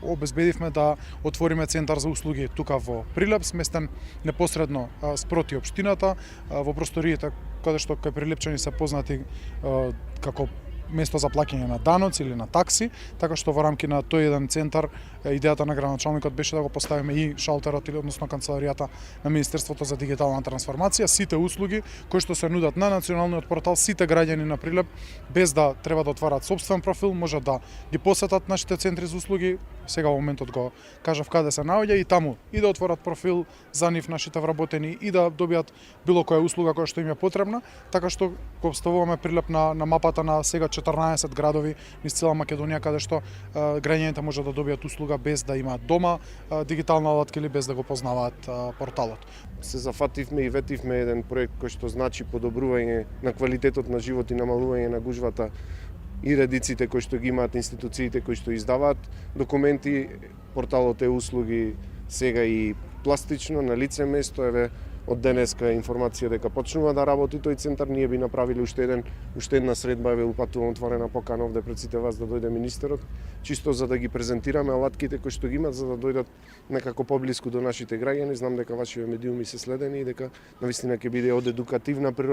Обезбедивме да отвориме центар за услуги тука во Прилеп, сместен непосредно спроти општината, во просториите каде што кај прилепчани се познати како место за плаќање на даноци или на такси, така што во рамки на тој еден центар идејата на градоначалникот беше да го поставиме и шалтерот или односно канцеларијата на Министерството за дигитална трансформација, сите услуги кои што се нудат на националниот портал, сите граѓани на Прилеп без да треба да отварат сопствен профил, може да ги посетат нашите центри за услуги. Сега во моментот го кажав каде се наоѓа и таму и да отворат профил за нив нашите вработени и да добијат било која услуга која што им е потребна, така што го ставуваме Прилеп на мапата на сега 14 градови низ цела Македонија каде што граѓаните може да добијат услуга без да имаат дома дигитална алатка или без да го познаваат порталот. Се зафативме и ветивме еден проект кој што значи подобрување на квалитетот на живот и намалување на гужвата и редиците кои што ги имаат институциите кои што издаваат документи. Порталот е услуги сега и пластично на лице место, еве од денеска информација дека почнува да работи тој центар. Ние би направиле уште една средба, еве упатувам отворена покана овде пред сите вас да дојде министерот, чисто за да ги презентираме алатките кои што ги имат, за да дојдат некако поблиску до нашите граѓани. Знам дека вашите медиуми се следени и дека навистина ќе биде од едукативна природа.